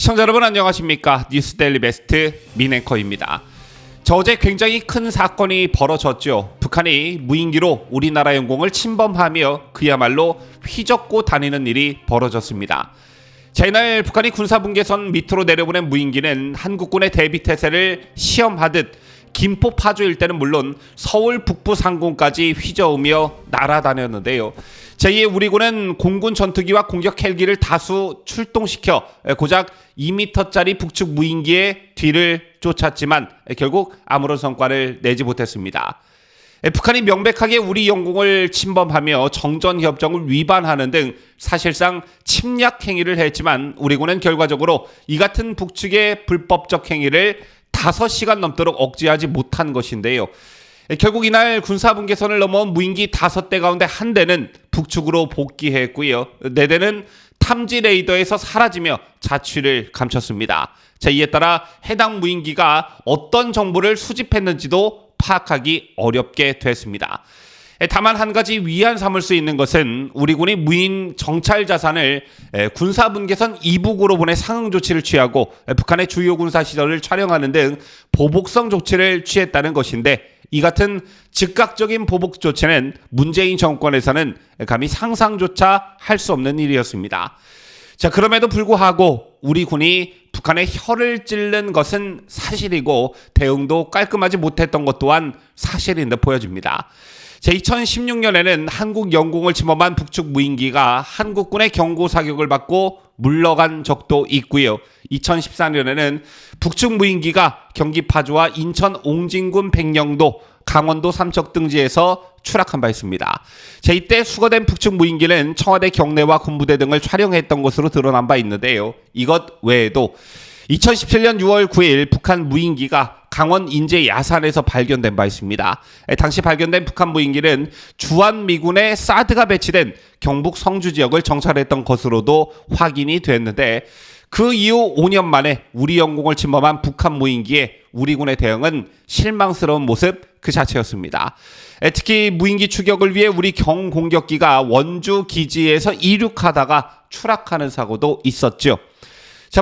시청자 여러분 안녕하십니까? 뉴스데일리 베스트 민앵커입니다. 어제 굉장히 큰 사건이 벌어졌죠. 북한이 무인기로 우리나라 영공을 침범하며 그야말로 휘젓고 다니는 일이 벌어졌습니다. 이날 북한이 군사분계선 밑으로 내려보낸 무인기는 한국군의 대비태세를 시험하듯 김포 파주 일대는 물론 서울 북부 상공까지 휘저으며 날아다녔는데요. 제2의 우리군은 공군 전투기와 공격 헬기를 다수 출동시켜 고작 2m짜리 북측 무인기의 뒤를 쫓았지만 결국 아무런 성과를 내지 못했습니다. 북한이 명백하게 우리 영공을 침범하며 정전협정을 위반하는 등 사실상 침략 행위를 했지만 우리군은 결과적으로 이 같은 북측의 불법적 행위를 5시간 넘도록 억제하지 못한 것인데요. 결국 이날 군사분계선을 넘어온 무인기 5대 가운데 한 대는 북측으로 복귀했고요. 4대는 탐지 레이더에서 사라지며 자취를 감췄습니다. 이에 따라 해당 무인기가 어떤 정보를 수집했는지도 파악하기 어렵게 됐습니다. 다만 한 가지 위안 삼을 수 있는 것은 우리 군이 무인 정찰 자산을 군사분계선 이북으로 보내 상응 조치를 취하고 북한의 주요 군사시설을 촬영하는 등 보복성 조치를 취했다는 것인데 이 같은 즉각적인 보복 조치는 문재인 정권에서는 감히 상상조차 할 수 없는 일이었습니다. 그럼에도 불구하고 우리 군이 북한의 혀를 찔른 것은 사실이고 대응도 깔끔하지 못했던 것 또한 사실인 듯 보여집니다. 2016년에는 한국 영공을 침범한 북측 무인기가 한국군의 경고 사격을 받고 물러간 적도 있고요. 2014년에는 북측 무인기가 경기 파주와 인천 옹진군 백령도, 강원도 삼척 등지에서 추락한 바 있습니다. 이때 수거된 북측 무인기는 청와대 경내와 군부대 등을 촬영했던 것으로 드러난 바 있는데요. 이것 외에도 2017년 6월 9일 북한 무인기가 강원 인제 야산에서 발견된 바 있습니다. 당시 발견된 북한 무인기는 주한미군의 사드가 배치된 경북 성주 지역을 정찰했던 것으로도 확인이 됐는데 그 이후 5년 만에 우리 영공을 침범한 북한 무인기에 우리 군의 대응은 실망스러운 모습 그 자체였습니다. 특히 무인기 추격을 위해 우리 경공격기가 원주 기지에서 이륙하다가 추락하는 사고도 있었죠.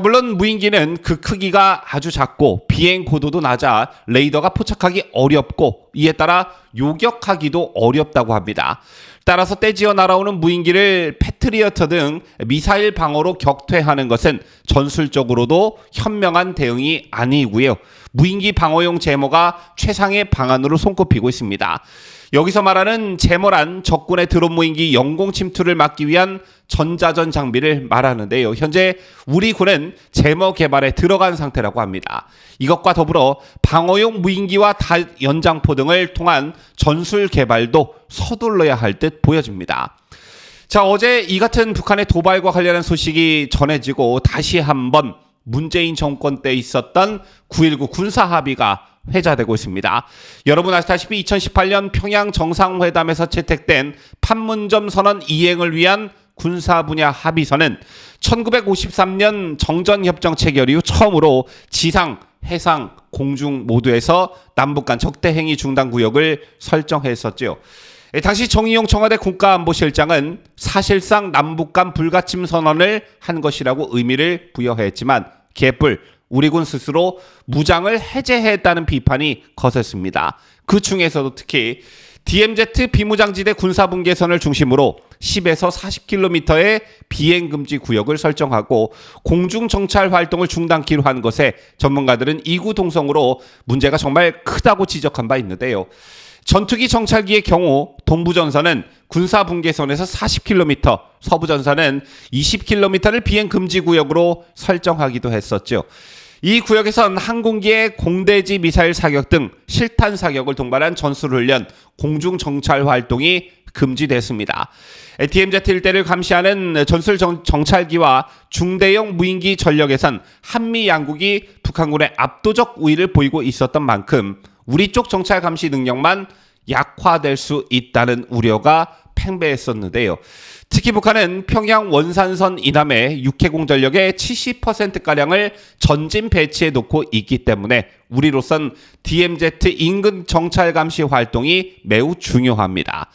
물론 무인기는 그 크기가 아주 작고 비행 고도도 낮아 레이더가 포착하기 어렵고 이에 따라 요격하기도 어렵다고 합니다. 따라서 떼지어 날아오는 무인기를 패트리어트 등 미사일 방어로 격퇴하는 것은 전술적으로도 현명한 대응이 아니고요. 무인기 방어용 제모가 최상의 방안으로 손꼽히고 있습니다. 여기서 말하는 제모란 적군의 드론 무인기 영공 침투를 막기 위한 전자전 장비를 말하는데요. 현재 우리 군은 제모 개발에 들어간 상태라고 합니다. 이것과 더불어 방어용 무인기와 연장포 등을 통한 전술 개발도 서둘러야 할 듯 보여집니다. 어제 이 같은 북한의 도발과 관련한 소식이 전해지고 다시 한번 문재인 정권 때 있었던 9.19 군사합의가 회자되고 있습니다. 여러분 아시다시피 2018년 평양 정상회담에서 채택된 판문점 선언 이행을 위한 군사 분야 합의서는 1953년 정전협정 체결 이후 처음으로 지상, 해상, 공중 모두에서 남북 간 적대행위 중단 구역을 설정했었죠. 당시 정의용 청와대 국가안보실장은 사실상 남북 간 불가침 선언을 한 것이라고 의미를 부여했지만 개뿔 우리 군 스스로 무장을 해제했다는 비판이 거셌습니다. 그 중에서도 특히 DMZ 비무장지대 군사분계선을 중심으로 10에서 40km의 비행금지 구역을 설정하고 공중정찰 활동을 중단키로 한 것에 전문가들은 이구동성으로 문제가 정말 크다고 지적한 바 있는데요. 전투기 정찰기의 경우 동부전선은 군사분계선에서 40km, 서부전선은 20km를 비행금지구역으로 설정하기도 했었죠. 이 구역에선 항공기의 공대지 미사일 사격 등 실탄 사격을 동반한 전술훈련, 공중정찰 활동이 금지됐습니다. DMZ 일대를 감시하는 전술 정찰기와 중대형 무인기 전력에선 한미 양국이 북한군의 압도적 우위를 보이고 있었던 만큼 우리 쪽 정찰 감시 능력만 약화될 수 있다는 우려가 팽배했었는데요. 특히 북한은 평양 원산선 이남에 육해공 전력의 70%가량을 전진 배치해 놓고 있기 때문에 우리로선 DMZ 인근 정찰 감시 활동이 매우 중요합니다.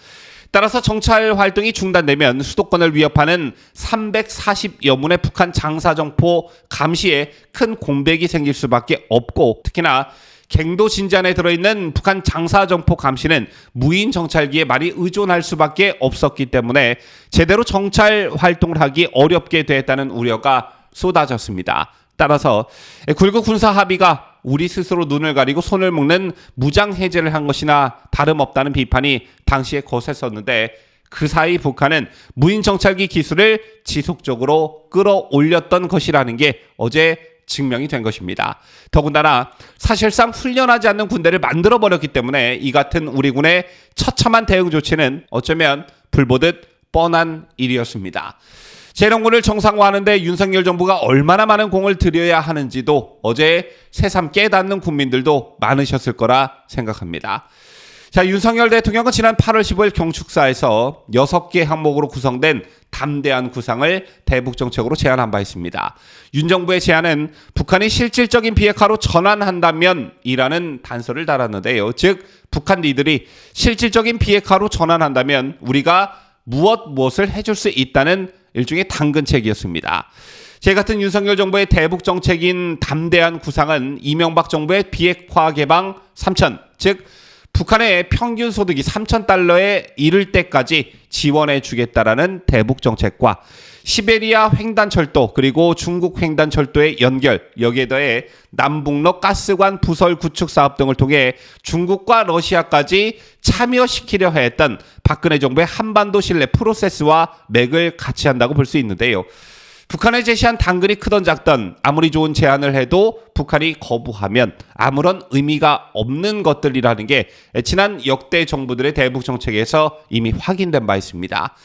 따라서 정찰 활동이 중단되면 수도권을 위협하는 340여 문의 북한 장사정포 감시에 큰 공백이 생길 수밖에 없고, 특히나 갱도 진지안에 들어있는 북한 장사정포 감시는 무인 정찰기에 많이 의존할 수밖에 없었기 때문에 제대로 정찰 활동을 하기 어렵게 됐다는 우려가 쏟아졌습니다. 따라서 굴구 군사 합의가 우리 스스로 눈을 가리고 손을 묶는 무장 해제를 한 것이나 다름없다는 비판이 당시에 거셌었는데, 그 사이 북한은 무인 정찰기 기술을 지속적으로 끌어올렸던 것이라는 게 어제 증명이 된 것입니다. 더군다나 사실상 훈련하지 않는 군대를 만들어버렸기 때문에 이 같은 우리 군의 처참한 대응 조치는 어쩌면 불보듯 뻔한 일이었습니다. 재련군을 정상화하는데 윤석열 정부가 얼마나 많은 공을 들여야 하는지도 어제 새삼 깨닫는 국민들도 많으셨을 거라 생각합니다. 자, 윤석열 대통령은 지난 8월 15일 경축사에서 6개 항목으로 구성된 담대한 구상을 대북정책으로 제안한 바 있습니다. 윤 정부의 제안은 북한이 실질적인 비핵화로 전환한다면 이라는 단서를 달았는데요. 즉, 북한 리들이 실질적인 비핵화로 전환한다면 우리가 무엇을 해줄 수 있다는 일종의 당근책이었습니다. 제 같은 윤석열 정부의 대북 정책인 담대한 구상은 이명박 정부의 비핵화 개방 3천, 즉 북한의 평균 소득이 3,000달러에 이를 때까지 지원해 주겠다라는 대북 정책과 시베리아 횡단철도 그리고 중국 횡단철도의 연결, 여기에 더해 남북로 가스관 부설 구축 사업 등을 통해 중국과 러시아까지 참여시키려 했던 박근혜 정부의 한반도 신뢰 프로세스와 맥을 같이 한다고 볼 수 있는데요. 북한에 제시한 당근이 크던 작던 아무리 좋은 제안을 해도 북한이 거부하면 아무런 의미가 없는 것들이라는 게 지난 역대 정부들의 대북 정책에서 이미 확인된 바 있습니다.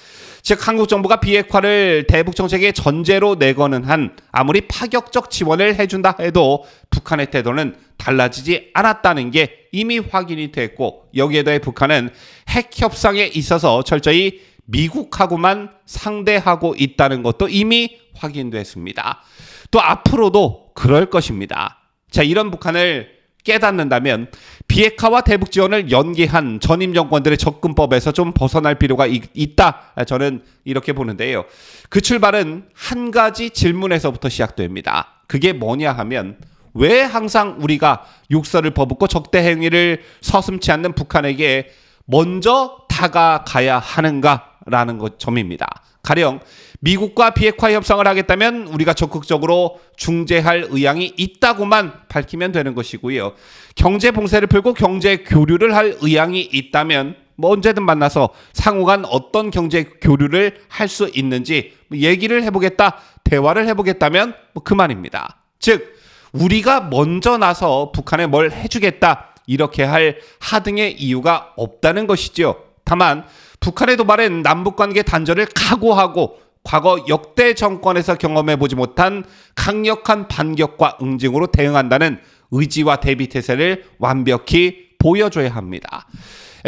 즉, 한국 정부가 비핵화를 대북 정책의 전제로 내거는 한 아무리 파격적 지원을 해준다 해도 북한의 태도는 달라지지 않았다는 게 이미 확인이 됐고, 여기에 더해 북한은 핵 협상에 있어서 철저히 미국하고만 상대하고 있다는 것도 이미 확인됐습니다. 또 앞으로도 그럴 것입니다. 자, 이런 북한을 깨닫는다면 비핵화와 대북 지원을 연계한 전임 정권들의 접근법에서 좀 벗어날 필요가 있다. 저는 이렇게 보는데요. 그 출발은 한 가지 질문에서부터 시작됩니다. 그게 뭐냐 하면, 왜 항상 우리가 욕설을 퍼붓고 적대 행위를 서슴지 않는 북한에게 먼저 다가가야 하는가라는 점입니다. 가령 미국과 비핵화 협상을 하겠다면 우리가 적극적으로 중재할 의향이 있다고만 밝히면 되는 것이고요. 경제 봉쇄를 풀고 경제 교류를 할 의향이 있다면 언제든 만나서 상호간 어떤 경제 교류를 할 수 있는지 얘기를 해보겠다, 대화를 해보겠다면 그만입니다. 즉, 우리가 먼저 나서 북한에 뭘 해주겠다, 이렇게 할 하등의 이유가 없다는 것이죠. 다만 북한의 도발은 남북관계 단절을 각오하고 과거 역대 정권에서 경험해보지 못한 강력한 반격과 응징으로 대응한다는 의지와 대비태세를 완벽히 보여줘야 합니다.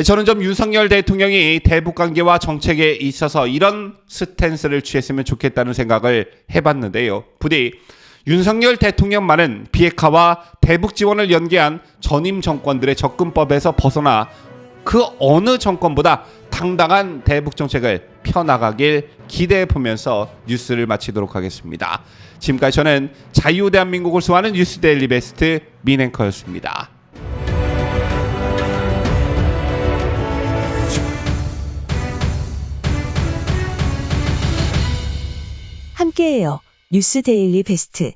저는 좀 윤석열 대통령이 대북관계와 정책에 있어서 이런 스탠스를 취했으면 좋겠다는 생각을 해봤는데요. 부디 윤석열 대통령만은 비핵화와 대북 지원을 연계한 전임 정권들의 접근법에서 벗어나 그 어느 정권보다 당당한 대북 정책을 펴나가길 기대해 보면서 뉴스를 마치도록 하겠습니다. 지금까지 저는 자유대한민국을 수호하는 뉴스데일리 베스트 민앵커였습니다. 함께해요. 뉴스데일리 베스트.